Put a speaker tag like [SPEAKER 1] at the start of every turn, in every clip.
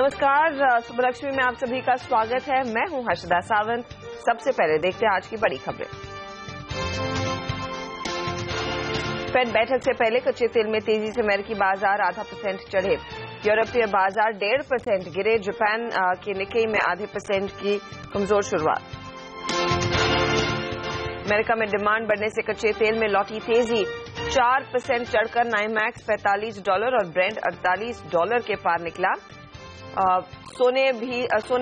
[SPEAKER 1] नमस्कार, सुबह लक्ष्मी में आप सभी का स्वागत है। मैं हूं हर्षदा सावंत। सबसे पहले देखते हैं आज की बड़ी खबरें। फेड बैठक से पहले कच्चे तेल में तेजी से अमेरिकी बाजार आधा % चढ़े। यूरोपीय बाजार 1.5% गिरे। जापान के निक्केई में आधे % की कमजोर शुरुआत। अमेरिका में डिमांड बढ़ने से कच्चे तेल में लौटी तेजी। 4% चढ़कर नाइमैक्स $45 और ब्रेंट $48 के पार निकला। सोने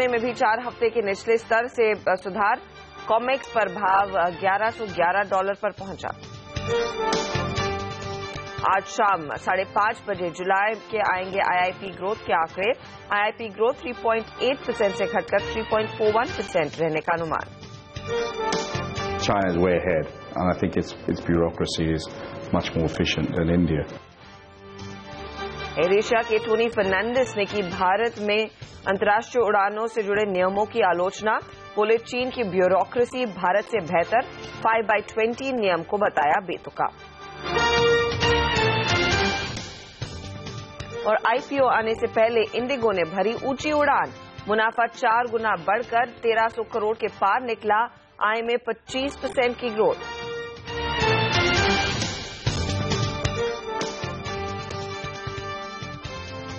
[SPEAKER 1] में भी 4 हफ्ते के निचले स्तर से सुधार। कॉमेक्स पर भाव $1111 पर पहुंचा। आज शाम 5:30 बजे जुलाई के आएंगे आईआईपी ग्रोथ के आंकड़े। आईआईपी ग्रोथ 3.8% से घटकर 3.41% रहने का अनुमान।
[SPEAKER 2] China is way ahead, and I think its bureaucracy is much more efficient than India.
[SPEAKER 1] Air Asia के टोनी फर्नांडिस ने की भारत में अंतर्राष्ट्रीय उड़ानों से जुड़े नियमों की आलोचना। बोले चीन की ब्यूरोक्रेसी भारत से बेहतर। 5/20 नियम को बताया बेतुका। और आईपीओ आने से पहले इंडिगो ने भरी ऊंची उड़ान। मुनाफा 4 गुना बढ़कर 1300 करोड़ के पार निकला। आय में 25% की ग्रोथ।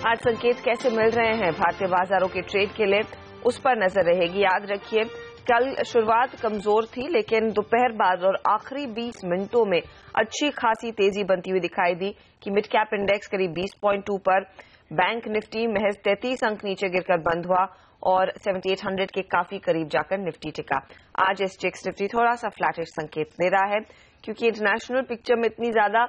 [SPEAKER 1] आज संकेत कैसे मिल रहे हैं भारतीय बाजारों के ट्रेड के लिए, उस पर नजर रहेगी। याद रखिए, कल शुरुआत कमजोर थी, लेकिन दोपहर बाद और आखिरी 20 मिनटों में अच्छी खासी तेजी बनती हुई दिखाई दी कि मिड कैप इंडेक्स करीब 20.2 पर। बैंक निफ्टी महज 33 अंक नीचे गिरकर बंद हुआ और 7800 के काफी करीब जाकर निफ्टी टिका। आज एसजीएक्स निफ्टी थोड़ा सा फ्लैटिश संकेत दे रहा है, क्योंकि इंटरनेशनल पिक्चर में इतनी ज्यादा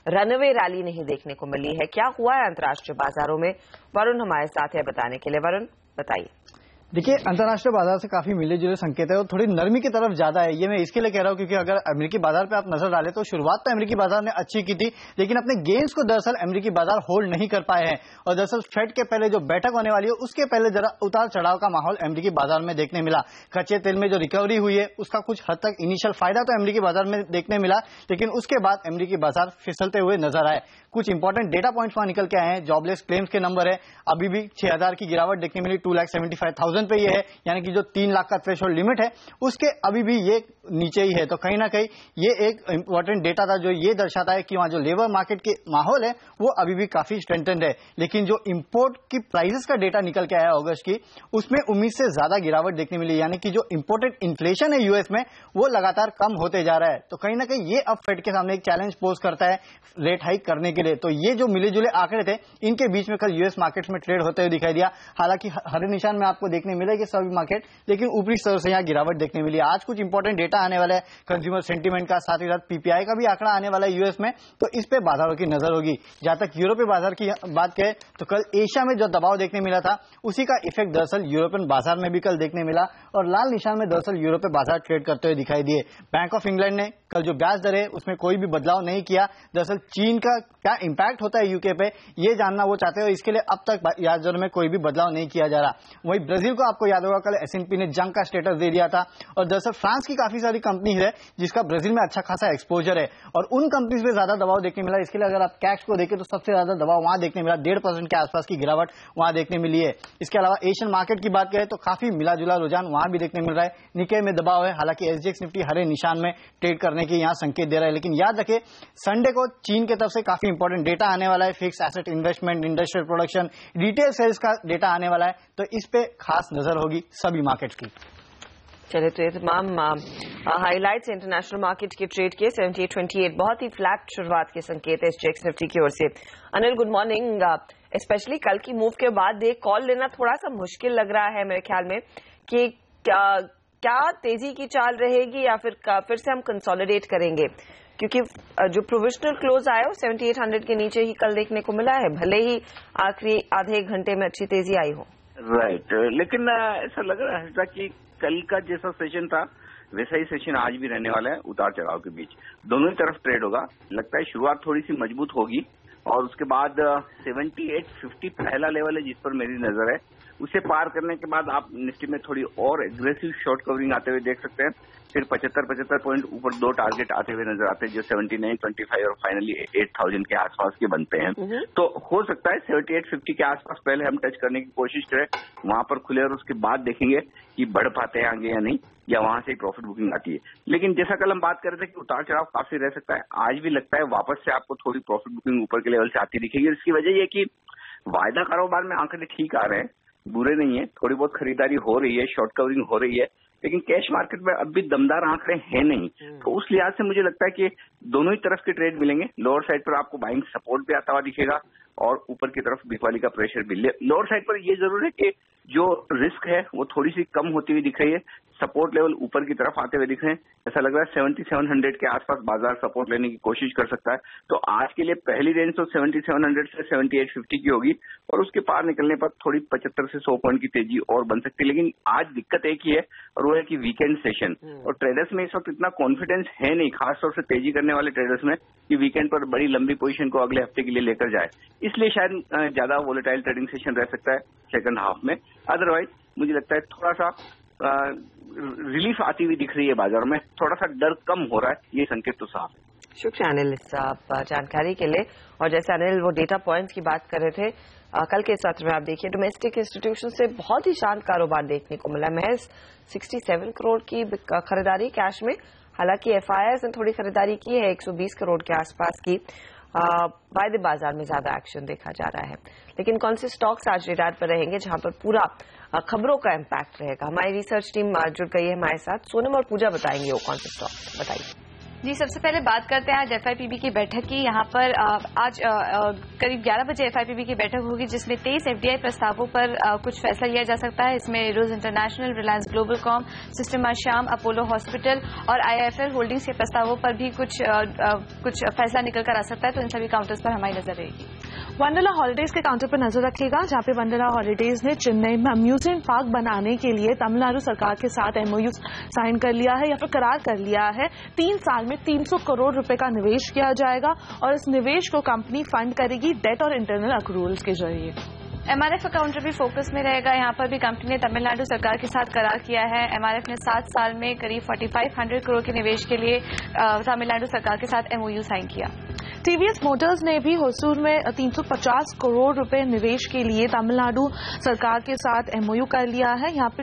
[SPEAKER 1] रनअवे रैली नहीं देखने को मिली है। क्या हुआ है अंतर्राष्ट्रीय बाजारों में, वरुण हमारे साथ है बताने के लिए। वरुण, बताइए।
[SPEAKER 3] देखिए, अंतर्राष्ट्रीय बाजार से काफी मिले जुले संकेत है और थोड़ी नरमी की तरफ ज्यादा है। ये मैं इसके लिए कह रहा हूं क्योंकि अगर अमेरिकी बाजार पे आप नजर डालें तो शुरुआत तो अमेरिकी बाजार ने अच्छी की थी, लेकिन अपने गेन्स को दरअसल अमेरिकी बाजार होल्ड नहीं कर पाए हैं। और दरअसल फेड के पहले जो बैठक होने वाली है उसके पहले जरा उतार चढ़ाव का माहौल अमेरिकी बाजार में देखने मिला। कच्चे तेल में जो रिकवरी हुई है उसका कुछ हद तक इनिशियल फायदा तो अमेरिकी बाजार में देखने मिला, लेकिन उसके बाद अमेरिकी बाजार फिसलते हुए नजर आए। कुछ इंपॉर्टेंट डेटा पॉइंट्स वहां निकल के आए हैं। जॉबलेस क्लेम्स के नंबर है, अभी भी 6000 की गिरावट देखने मिली। 2,75,000 पे ये है, यानी कि जो 3 लाख का थ्रेशोल्ड लिमिट है उसके अभी भी ये नीचे ही है। तो कहीं ना कहीं ये एक इंपॉर्टेंट डेटा था जो ये दर्शाता है कि वहां जो लेबर मार्केट के माहौल है वो अभी भी काफी स्ट्रेंथेंड है। लेकिन जो इंपोर्ट की प्राइसेस का डेटा निकल के आया अगस्त की, उसमें उम्मीद से ज्यादा गिरावट देखने मिली, यानी कि जो इंपोर्टेड इन्फ्लेशन है यूएस में वो लगातार कम होते जा रहा है। तो कहीं ना कहीं ये अब फेड के सामने एक चैलेंज पोज करता है रेट हाइक करने के लिए। तो ये जो मिले जुले आंकड़े थे इनके बीच में कल यूएस मार्केट्स में ट्रेड होते हुए दिखाई दिया। हालांकि हरे निशान में आपको देखने मिलेगी सभी मार्केट, लेकिन ऊपरी स्तर से यहाँ गिरावट देखने मिली। आज कुछ इंपॉर्टेंट डेटा आने वाला है कंज्यूमर सेंटीमेंट का, साथ ही साथ पीपीआई का भी आंकड़ा आने वाला है यूएस में, तो इस पे बाजारों की नजर होगी। जहां तक यूरोपीय बाजार की बात करें तो कल एशिया में जो दबाव देखने मिला था उसी का इफेक्ट दरअसल यूरोपियन बाजार में भी कल देखने मिला और लाल निशान में दरअसल यूरोपीय बाजार ट्रेड करते हुए दिखाई दिए। बैंक ऑफ इंग्लैंड ने कल जो ब्याज दर है उसमें कोई भी बदलाव नहीं किया। दरअसल चीन का क्या इंपैक्ट होता है यूके पे ये जानना वो चाहते हो, इसके लिए अब तक ब्याज दर में कोई भी बदलाव नहीं किया जा रहा। वहीं ब्राजील को आपको याद होगा कल एसएनपी ने जंग का स्टेटस दे दिया था और दरअसल फ्रांस की काफी सारी कंपनी है जिसका ब्राजील में अच्छा खासा एक्सपोजर है और उन कंपनीज पे ज्यादा दबाव देखने मिला। इसके लिए अगर आप कैश को देखें तो सबसे ज्यादा दबाव वहां देखने मिला, 1.5% के आसपास की गिरावट वहां देखने मिली है। इसके अलावा एशियन मार्केट की बात करें तो काफी मिला जुला रुझान वहां भी देखने मिल रहा है। निक्केई में दबाव है, हालांकि एसजीएक्स निफ्टी हरे निशान में ट्रेड करने के यहाँ संकेत दे रहा है। लेकिन याद रखें, संडे को चीन की तरफ से काफी इंपॉर्टेंट डेटा आने वाला है। Fix asset investment, industrial production, retail sales का डेटा आने वाला है, तो इस पे खास नजर होगी सभी मार्केट की।
[SPEAKER 1] चलिए, तो ये तमाम हाईलाइट्स इंटरनेशनल मार्केट के ट्रेड के 7828 बहुत ही फ्लैट शुरुआत के संकेत है एसजीएक्स निफ्टी की ओर से। Anil, good morning. स्पेशली कल की मूव के बाद एक कॉल लेना थोड़ा सा मुश्किल लग रहा है मेरे ख्याल में कि क्या तेजी की चाल रहेगी या फिर से हम कंसोलिडेट करेंगे, क्योंकि जो प्रोविजनल क्लोज आया वो 7800 के नीचे ही कल देखने को मिला है, भले ही आखिरी आधे घंटे में अच्छी तेजी आई हो।
[SPEAKER 4] राइट, लेकिन ऐसा लग रहा है कि कल का जैसा सेशन था वैसा ही सेशन आज भी रहने वाला है। उतार चढ़ाव के बीच दोनों ही तरफ ट्रेड होगा। लगता है शुरुआत थोड़ी सी मजबूत होगी और उसके बाद 7850 पहला लेवल है जिस पर मेरी नजर है। उसे पार करने के बाद आप निफ्टी में थोड़ी और एग्रेसिव शॉर्ट कवरिंग आते हुए देख सकते हैं। फिर 75 पॉइंट ऊपर 2 टारगेट आते हुए नजर आते हैं, जो 79.25 और फाइनली 8000 के आसपास के बनते हैं। तो हो सकता है 7850 के आसपास पहले हम टच करने की कोशिश करें, वहां पर खुले और उसके बाद देखेंगे कि बढ़ पाते हैं आगे या नहीं, या वहां से प्रॉफिट बुकिंग आती है। लेकिन जैसा कल हम बात कर रहे थे कि उतार चढ़ाव काफी रह सकता है, आज भी लगता है वापस से आपको थोड़ी प्रॉफिट बुकिंग ऊपर के लेवल से आती दिखेगी। इसकी वजह यह कि वायदा कारोबार में आंकड़े ठीक आ रहे हैं, बुरे नहीं है, थोड़ी बहुत खरीदारी हो रही है, शॉर्ट कवरिंग हो रही है, लेकिन कैश मार्केट में अब भी दमदार आंकड़े हैं नहीं। तो उस लिहाज से मुझे लगता है कि दोनों ही तरफ के ट्रेड मिलेंगे। लोअर साइड पर आपको बाइंग सपोर्ट भी आता हुआ दिखेगा और ऊपर की तरफ बिकवाली का प्रेशर भी। लोअर साइड पर ये जरूर है कि जो रिस्क है वो थोड़ी सी कम होती हुई दिख रही है, सपोर्ट लेवल ऊपर की तरफ आते हुए दिख रहे हैं। ऐसा लग रहा है 7700 के आसपास बाजार सपोर्ट लेने की कोशिश कर सकता है। तो आज के लिए पहली रेंज तो 7700 से 7850 की होगी और उसके पार निकलने पर थोड़ी 75 से 100 पॉइंट की तेजी और बन सकती है। लेकिन आज दिक्कत एक ही है और वो है कि वीकेंड सेशन, और ट्रेडर्स में इस वक्त इतना कॉन्फिडेंस है नहीं, खासतौर से तेजी करने वाले ट्रेडर्स में, कि वीकेंड पर बड़ी लंबी पोजीशन को अगले हफ्ते के लिए लेकर जाए। इसलिए शायद ज्यादा वोलेटाइल ट्रेडिंग सेशन रह सकता है सेकंड हाफ में। अदरवाइज मुझे लगता है थोड़ा सा रिलीफ आती हुई दिख रही है बाजार में, थोड़ा सा डर कम हो रहा है, ये संकेत तो साफ है।
[SPEAKER 1] शुक्रिया अनिल साहब जानकारी के लिए। और जैसे अनिल वो डेटा पॉइंट्स की बात कर रहे थे, कल के सत्र में आप देखिए डोमेस्टिक इंस्टीट्यूशन से बहुत ही शांत कारोबार देखने को मिला। महज 67 करोड़ की खरीदारी कैश में, हालांकि एफआईआईज ने थोड़ी खरीदारी की है 120 करोड़ के आसपास की। वायदे बाजार में ज्यादा एक्शन देखा जा रहा है। लेकिन कौन से स्टॉक्स आज रेडार पर रहेंगे जहां पर पूरा खबरों का इम्पैक्ट रहेगा? हमारी रिसर्च टीम जुड़ गई है हमारे साथ, सोनम और पूजा बताएंगे वो कौन से स्टॉक, बताइए।
[SPEAKER 5] जी, सबसे पहले बात करते हैं आज एफआईपीबी की बैठक की। यहाँ पर आज करीब 11 बजे एफआईपीबी की बैठक होगी, जिसमें 23 एफडीआई प्रस्तावों पर कुछ फैसला लिया जा सकता है। इसमें रोज इंटरनेशनल, रिलायंस ग्लोबलकॉम, सिस्टम शाम, अपोलो हॉस्पिटल और आईआईएफएल होल्डिंग्स के प्रस्तावों पर भी कुछ फैसला निकल कर आ सकता है। तो इन सभी काउंटर्स पर हमारी नजर रहेगी।
[SPEAKER 6] वंडरला हॉलिडेज के काउंटर पर नजर रखेगा, जहां पे वंडरला हॉलिडेज ने चेन्नई में अम्यूजमेंट पार्क बनाने के लिए तमिलनाडु सरकार के साथ एमओयू साइन कर लिया है या फिर करार कर लिया है। 3 साल में 300 करोड़ रुपए का निवेश किया जाएगा और इस निवेश को कंपनी फंड करेगी डेट और इंटरनल अक्रूवल्स के जरिए।
[SPEAKER 5] एमआरएफ का काउंटर भी फोकस में रहेगा। यहाँ पर भी कंपनी ने तमिलनाडु सरकार के साथ करार किया है। एमआरएफ ने 7 साल में करीब 4500 करोड़ के निवेश के लिए तमिलनाडु सरकार के साथ एमओयू साइन किया।
[SPEAKER 6] टीवीएस मोटर्स ने भी होसूर में 350 करोड़ रुपए निवेश के लिए तमिलनाडु सरकार के साथ एमओयू कर लिया है। यहाँ पे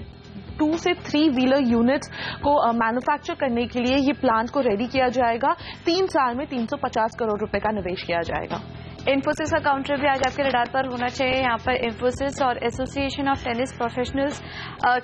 [SPEAKER 6] 2 से 3 व्हीलर यूनिट्स को मैन्युफैक्चर करने के लिए ये प्लांट को रेडी किया जाएगा। 3 साल में 350 करोड़ रुपए का निवेश किया जाएगा।
[SPEAKER 5] इन्फोसिस का काउंटर भी आज आपके रडार पर होना चाहिए। यहाँ पर इन्फोसिस और एसोसिएशन ऑफ टेनिस प्रोफेशनल्स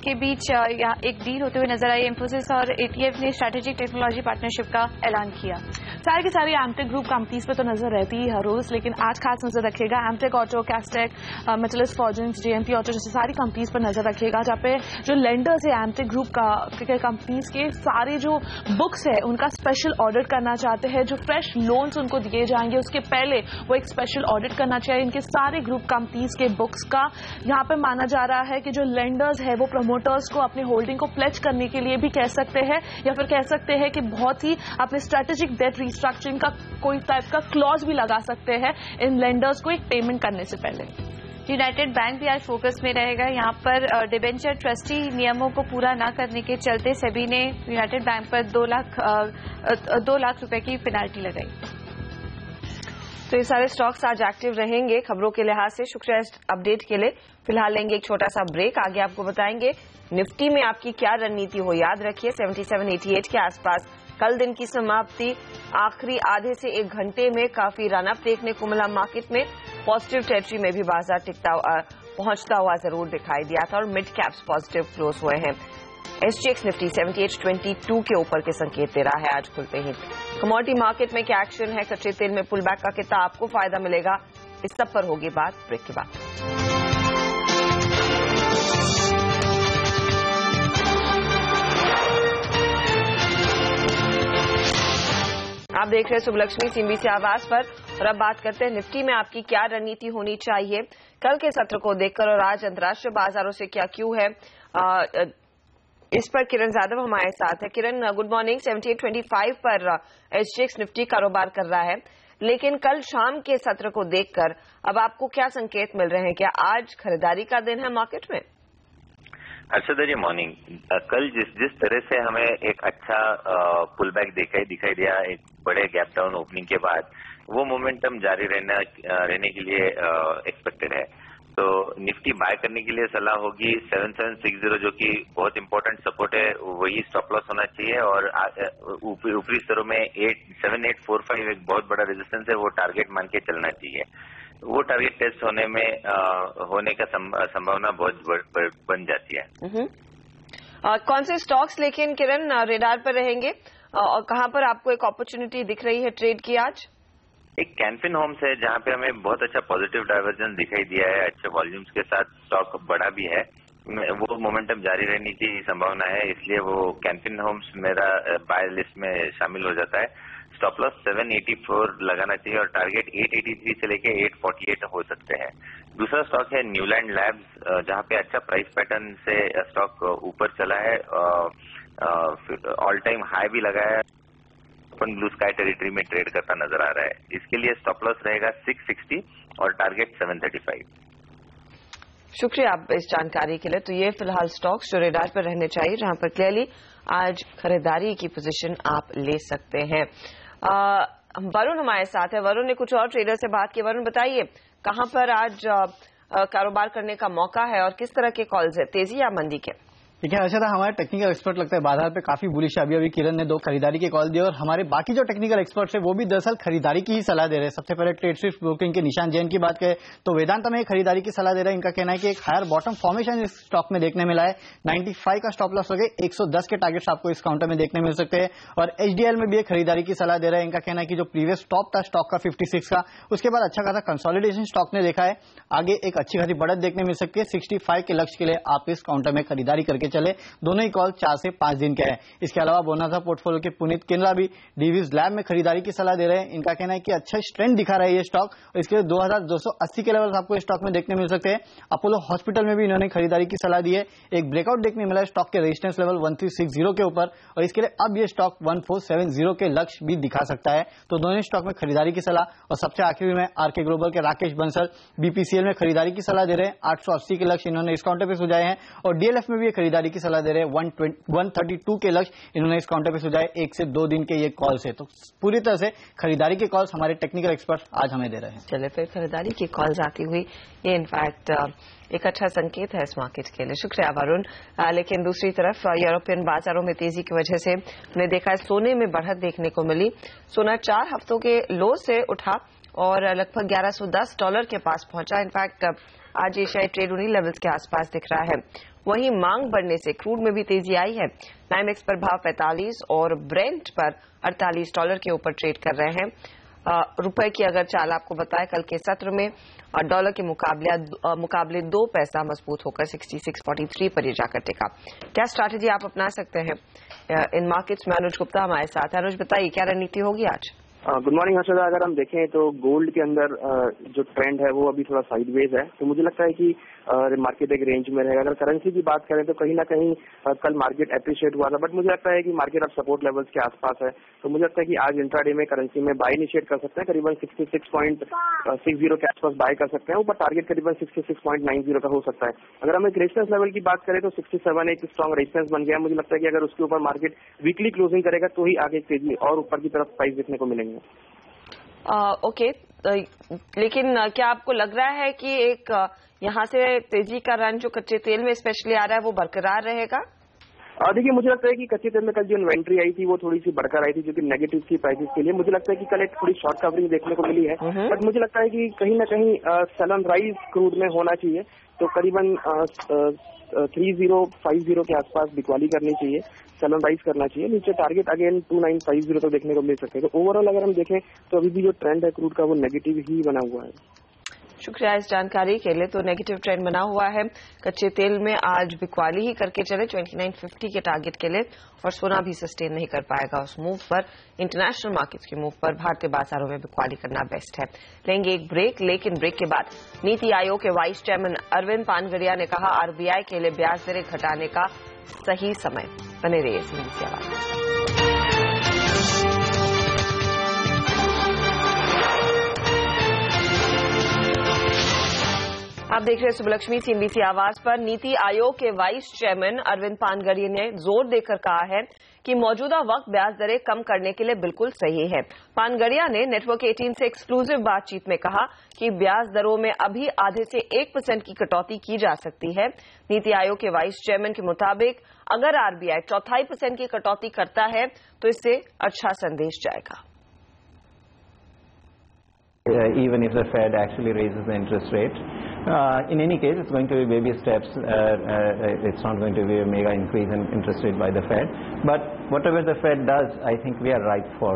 [SPEAKER 5] के बीच यहाँ एक डील होते हुए नजर आई। इन्फोसिस और एटीएफ ने स्ट्रैटेजिक टेक्नोलॉजी पार्टनरशिप का ऐलान किया।
[SPEAKER 6] सारी की सारी एमटेक ग्रुप कंपनीज पे तो नजर रहती है हर रोज, लेकिन आज खास नजर रखेगा एमटेक ऑटो, कैस्टेक, मेटलिस फॉर्जेंस, जेएमपी ऑटो जैसे सारी कंपनीज पर नजर रखेगा, जहाँ पे जो लेंडर्स है एमटेक ग्रुप का कंपनीज के सारे जो बुक्स है उनका स्पेशल ऑडिट करना चाहते हैं। जो फ्रेश लोन्स उनको दिए जाएंगे उसके पहले वो एक स्पेशल ऑडिट करना चाहिए इनके सारे ग्रुप कंपनीज के बुक्स का। यहाँ पे माना जा रहा है कि जो लेंडर्स है वो प्रमोटर्स को अपने होल्डिंग को प्लेज करने के लिए भी कह सकते हैं या फिर कह सकते हैं कि बहुत ही अपने स्ट्रेटेजिक डेट रिस्ट्रक्चरिंग का कोई टाइप का क्लॉज भी लगा सकते हैं इन लेंडर्स को एक पेमेंट करने से पहले।
[SPEAKER 5] यूनाइटेड बैंक भी आज फोकस में रहेगा। यहाँ पर डिबेंचर ट्रस्टी नियमों को पूरा न करने के चलते सेबी ने यूनाइटेड बैंक पर 2 लाख रुपए की पेनाल्टी लगाई।
[SPEAKER 1] तो ये सारे स्टॉक्स आज एक्टिव रहेंगे खबरों के लिहाज से। शुक्रिया इस अपडेट के लिए। फिलहाल लेंगे एक छोटा सा ब्रेक, आगे आपको बताएंगे निफ्टी में आपकी क्या रणनीति हो। याद रखिए 7788 के आसपास कल दिन की समाप्ति, आखिरी आधे से 1 घंटे में काफी रनअप देखने को मिला मार्केट में। पॉजिटिव टेरिटरी में भी बाजार पहुंचता हुआ जरूर दिखाई दिया था और मिड कैप्स पॉजिटिव क्लोज हुए हैं। एसजीएक्स निफ्टी 7822 के ऊपर के संकेत दे रहा है आज खुलते ही। कमोडिटी मार्केट में क्या एक्शन है, कच्चे तेल में पुल बैक का कितना आपको फायदा मिलेगा, इस सब पर होगी बात ब्रेक के बाद। आप देख रहे हैं सुबलक्ष्मी सीएनबीसी आवाज पर और अब बात करते हैं निफ्टी में आपकी क्या रणनीति होनी चाहिए कल के सत्र को देखकर और आज अंतर्राष्ट्रीय बाजारों से क्या क्यों है। इस पर किरण यादव हमारे साथ है। किरण, गुड मॉर्निंग। 7825 पर एसजीएक्स निफ्टी कारोबार कर रहा है। लेकिन कल शाम के सत्र को देखकर अब आपको क्या संकेत मिल रहे हैं? क्या आज खरीदारी का दिन है मार्केट में?
[SPEAKER 7] हर्षदा जी, मॉर्निंग। कल जिस तरह से हमें एक अच्छा पुल बैक दिखाई दिया एक बड़े गैप डाउन ओपनिंग के बाद, वो मोमेंटम जारी रहने के लिए एक्सपेक्टेड है। तो निफ्टी बाय करने के लिए सलाह होगी 7760 जो कि बहुत इंपॉर्टेंट सपोर्ट है, वही स्टॉप लॉस होना चाहिए। और ऊपरी स्तरों में 7845 एक बहुत बड़ा रेजिस्टेंस है, वो टारगेट मान के चलना चाहिए। वो टारगेट टेस्ट होने का संभावना बहुत बन जाती है।
[SPEAKER 1] कौन से स्टॉक्स लेकिन किरण रेडार पर रहेंगे और कहां पर आपको एक अपॉर्चुनिटी दिख रही है ट्रेड की आज?
[SPEAKER 7] एक कैनफिन होम्स है जहां पे हमें बहुत अच्छा पॉजिटिव डाइवर्जेंस दिखाई दिया है, अच्छे वॉल्यूम्स के साथ स्टॉक बढ़ा भी है, वो मोमेंटम जारी रहने की संभावना है, इसलिए वो कैनफिन होम्स मेरा बाय लिस्ट में शामिल हो जाता है। स्टॉप लॉस 784 लगाना चाहिए और टारगेट 883 से लेके 848 हो सकते हैं। दूसरा स्टॉक है न्यूलैंड लैब्स, जहां पे अच्छा प्राइस पैटर्न से स्टॉक ऊपर चला है, ऑल टाइम हाई भी लगाया है, ओपन ब्लू स्काई टेरिटरी में ट्रेड करता नजर आ रहा है। इसके लिए स्टॉप लॉस रहेगा 660 और टारगेट 735।
[SPEAKER 1] शुक्रिया आप इस जानकारी के लिए। तो ये फिलहाल स्टॉक्स जो रेडार पर रहने चाहिए, जहां पर क्लियरली आज खरीदारी की पोजीशन आप ले सकते हैं। वरुण हमारे साथ है। वरुण ने कुछ और ट्रेडर से बात की। वरुण बताइए, कहां पर आज कारोबार करने का मौका है और किस तरह के कॉल्स है, तेजी या मंदी के?
[SPEAKER 3] ठीक है अर्षदा, हमारे टेक्निकल एक्सपर्ट लगता है बाजार पे काफी बुलिश है। अभी किरण ने 2 खरीदारी के कॉल दिए और हमारे बाकी जो टेक्निकल एक्सपर्ट्स है वो भी दरअसल खरीदारी की ही सलाह दे रहे हैं। सबसे पहले ट्रेड स्विफ्ट ब्रोकिंग के निशान जैन की बात करें तो वेदांता में खरीदारी की सलाह दे रहे हैं। इनका कहना है कि एक हायर बॉटम फॉर्मेशन इस स्टॉक में देखने मिला है। 95 का स्टॉप लॉस हो गए, 110 के टारगेट्स आपको इस काउंटर में देखने मिल सकते हैं। और एचडीएल में भी एक खरीदारी की सलाह दे रहे हैं। इनका कहना है कि जो प्रीवियस टॉप था स्टॉक का 56 का, उसके बाद अच्छा खासा कंसोलिडेशन स्टॉक ने देखा है, आगे एक अच्छी खासी बढ़त देखने मिल सकती है। 65 के लक्ष्य के लिए आप इस काउंटर में खरीदारी करके चले। दोनों कॉल 4 से 5 दिन के हैं। इसके अलावा बोनासा पोर्टफोलियो के पुनीत केंद्रा भी डीवीज लैब में खरीदारी की सलाह दे रहे हैं। इनका कहना है कि अच्छा स्ट्रेंथ दिखा रहा है ये स्टॉक और इसके लिए 2280 के लेवल आपको स्टॉक में देखने मिल सकते हैं। अपोलो हॉस्पिटल में भी इन्होंने खरीदारी की सलाह दी है। एक ब्रेकआउट देखने मिला है स्टॉक के रेजिस्टेंस लेवल 1360 के ऊपर और इसके लिए अब ये स्टॉक 1470 के लक्ष्य भी दिखा सकता है। तो दोनों स्टॉक में खरीदारी की सलाह। और सबसे आखिरी में आरके ग्लोबल के राकेश बंसल बीपीसीएल में खरीदारी की सलाह दे रहे हैं। 880 के लक्ष्य इन्होंने इस काउंटर पर सुझाए हैं और डीएलएफ में भी खरीदारी की सलाह दे रहे हैं। 132 के लक्ष्य इन्होंने इस काउंटर पे सुझाए। 1 से 2 दिन के ये कॉल्स है। तो पूरी तरह से खरीदारी के कॉल्स हमारे टेक्निकल एक्सपर्ट आज हमें दे रहे हैं।
[SPEAKER 1] चलिए फिर खरीदारी की कॉल्स आती हुई ये इनफैक्ट एक अच्छा संकेत है इस मार्केट के लिए। शुक्रिया वरुण। लेकिन दूसरी तरफ यूरोपियन बाजारों में तेजी की वजह से हमने देखा है सोने में बढ़त देखने को मिली। सोना 4 हफ्तों के लो से उठा और लगभग $1110 के पास पहुंचा। इनफैक्ट आज एशियाई ट्रेड उन्हीं लेवल्स के आसपास दिख रहा है। वहीं मांग बढ़ने से क्रूड में भी तेजी आई है। नाइमेक्स पर भाव 45 और ब्रेंट पर $48 के ऊपर ट्रेड कर रहे हैं। रुपए की अगर चाल आपको बताएं, कल के सत्र में डॉलर के मुकाबले 2 पैसा मजबूत होकर 66.43 पर ये जाकर टिका। क्या स्ट्रैटेजी आप अपना सकते हैं इन मार्केट्स में? अनुज गुप्ता हमारे साथ है। अनुज बताइए, क्या रणनीति होगी आज?
[SPEAKER 8] Good morning Harshada. अगर हम देखें तो गोल्ड के अंदर जो ट्रेंड है वो अभी थोड़ा साइडवेज है, तो मुझे लगता है कि मार्केट एक रेंज में रहेगा। अगर करेंसी की बात करें तो कहीं ना कहीं कल मार्केट एप्रिशिएट हुआ था, बट मुझे लगता है कि मार्केट अब सपोर्ट लेवल्स के आसपास है। तो मुझे लगता है कि आज इंट्राडे में करेंसी में बाय इनिशिएट कर सकते हैं, करीबन 66.60 के आसपास बाय कर सकते हैं। ऊपर टारगेट करीबन 66.90 का हो सकता है। अगर हम एक रेजिस्टेंस लेवल की बात करें तो 67 एक स्ट्रॉन्ग रेजिस्टेंस बन गया। मुझे लगता है कि अगर उसके ऊपर मार्केट वीकली क्लोजिंग करेगा तो ही आगे तेजी और ऊपर की तरफ प्राइस देखने को मिलेंगे।
[SPEAKER 1] ओके, लेकिन क्या आपको लग रहा है कि एक यहाँ से तेजी का रन जो कच्चे तेल में स्पेशली आ रहा है वो बरकरार रहेगा?
[SPEAKER 8] देखिए, मुझे लगता है कि कच्चे तेल में कल जो इन्वेंट्री आई थी वो थोड़ी सी बढ़कर आई थी, जो कि नेगेटिव थी प्राइसेस के लिए। मुझे लगता है कि कल एक थोड़ी शॉर्ट कवरिंग देखने को मिली है, बट मुझे लगता है कि कहीं ना कहीं सलन राइज क्रूड में होना चाहिए। तो करीबन 3050 के आसपास बिकवाली करनी चाहिए, सलन राइज करना चाहिए। नीचे टारगेट अगेन 2950 तक देखने को मिल सकते हैं। तो ओवरऑल अगर हम देखें तो अभी भी जो ट्रेंड है क्रूड का वो नेगेटिव ही बना हुआ है।
[SPEAKER 1] शुक्रिया इस जानकारी के लिए। तो नेगेटिव ट्रेंड बना हुआ है कच्चे तेल में। आज बिकवाली ही करके चले 2950 के टारगेट के लिए और सोना भी सस्टेन नहीं कर पाएगा उस मूव पर। इंटरनेशनल मार्केट्स के मूव पर भारतीय बाजारों में बिकवाली करना बेस्ट है। लेंगे एक ब्रेक, लेकिन ब्रेक के बाद नीति आयोग के वाइस चेयरमैन अरविंद पानगरिया ने कहा आरबीआई के लिए ब्याज दरें घटाने का सही समय। बने रहिए इस न्यूज़ के आवाज। आप देख रहे हैं सुबलक्ष्मी CNBC आवाज पर। नीति आयोग के वाइस चेयरमैन अरविंद पानगरिया ने जोर देकर कहा है कि मौजूदा वक्त ब्याज दरें कम करने के लिए बिल्कुल सही है। पानगरिया ने नेटवर्क 18 से एक्सक्लूसिव बातचीत में कहा कि ब्याज दरों में अभी आधे से 1% की कटौती की जा सकती है। नीति आयोग के वाइस चेयरमैन के मुताबिक अगर RBI 0.25% की कटौती करता है तो इससे अच्छा संदेश जाएगा।
[SPEAKER 9] Even if the Fed actually raises the interest rate, in any case, it's going to be baby steps. It's not going to be a mega increase in interest rate by the Fed. But whatever the Fed does, I think we are ripe for,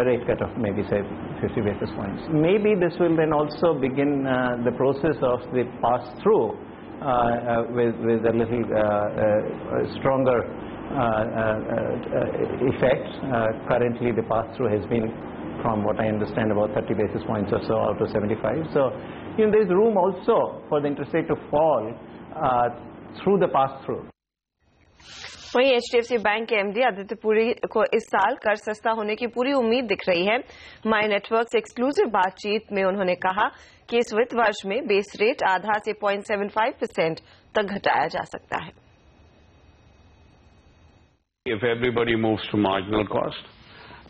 [SPEAKER 9] a rate cut of maybe say 50 basis points. Maybe this will then also begin the process of the pass-through with a little stronger effect. Currently, the pass-through has been, from what I understand, about 30 basis points or so out of 75. So, there is room also for the interest rate to fall through the pass-through.
[SPEAKER 1] वहीं HDFC bank के MD Aditya Puri को इस साल कर सस्ता होने की पूरी उम्मीद दिख रही है। माई नेटवर्क से एक्सक्लूसिव बातचीत में उन्होंने कहा कि इस वित्त वर्ष में बेस रेट आधा से 0.75% तक घटाया जा सकता है।
[SPEAKER 10] If everybody moves to marginal cost,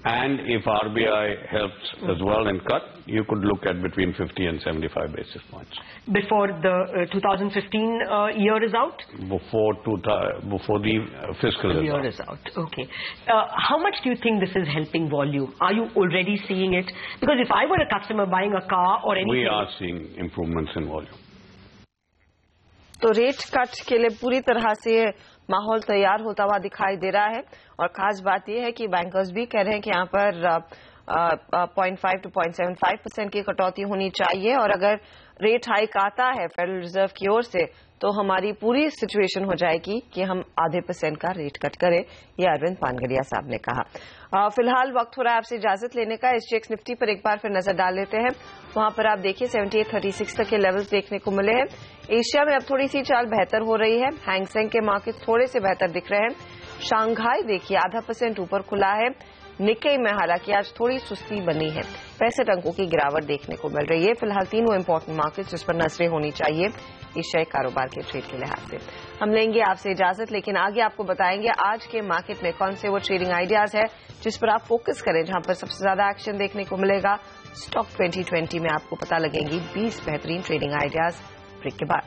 [SPEAKER 10] and if RBI helps as well and cut, you could look at between 50 and 75 basis points.
[SPEAKER 11] Before the 2015 year is out?
[SPEAKER 10] Before the fiscal
[SPEAKER 11] year is out. Okay. How much do you think this is helping volume? Are you already seeing it? Because if I were a customer buying a car or anything...
[SPEAKER 10] We are seeing improvements in volume.
[SPEAKER 1] तो rate cut के लिए पूरी तरह से माहौल तैयार होता हुआ दिखाई दे रहा है और खास बात यह है कि बैंकर्स भी कह रहे हैं कि यहाँ पर 0.5 to 0.75% की कटौती होनी चाहिए और अगर रेट हाइक आता है फेडरल रिजर्व की ओर से तो हमारी पूरी सिचुएशन हो जाएगी कि हम आधे % का रेट कट करें, ये अरविंद पानगरिया साहब ने कहा। फिलहाल वक्त हो रहा है आपसे इजाजत लेने का। SGX निफ्टी पर एक बार फिर नजर डाल लेते हैं। वहां पर आप देखिए 7836 तक के लेवल्स देखने को मिले हैं। एशिया में अब थोड़ी सी चाल बेहतर हो रही है। हैंगसेंग के मार्केट थोड़े से बेहतर दिख रहे हैं। शांघाई देखिए आधा % ऊपर खुला है। निक्केई में हालांकि आज थोड़ी सुस्ती बनी है, 65 अंकों की गिरावट देखने को मिल रही है। फिलहाल तीनों इंपॉर्टेंट मार्केट जिस पर नजरें होनी चाहिए एशियाई कारोबार के ट्रेड के लिहाज से। हम लेंगे आपसे इजाजत, लेकिन आगे आपको बताएंगे आज के मार्केट में कौन से वो ट्रेडिंग आइडियाज है जिस पर आप फोकस करें, जहां पर सबसे ज्यादा एक्शन देखने को मिलेगा। स्टॉक 2020 में आपको पता लगेंगी 20 बेहतरीन ट्रेडिंग आइडियाज ब्रेक के बाद।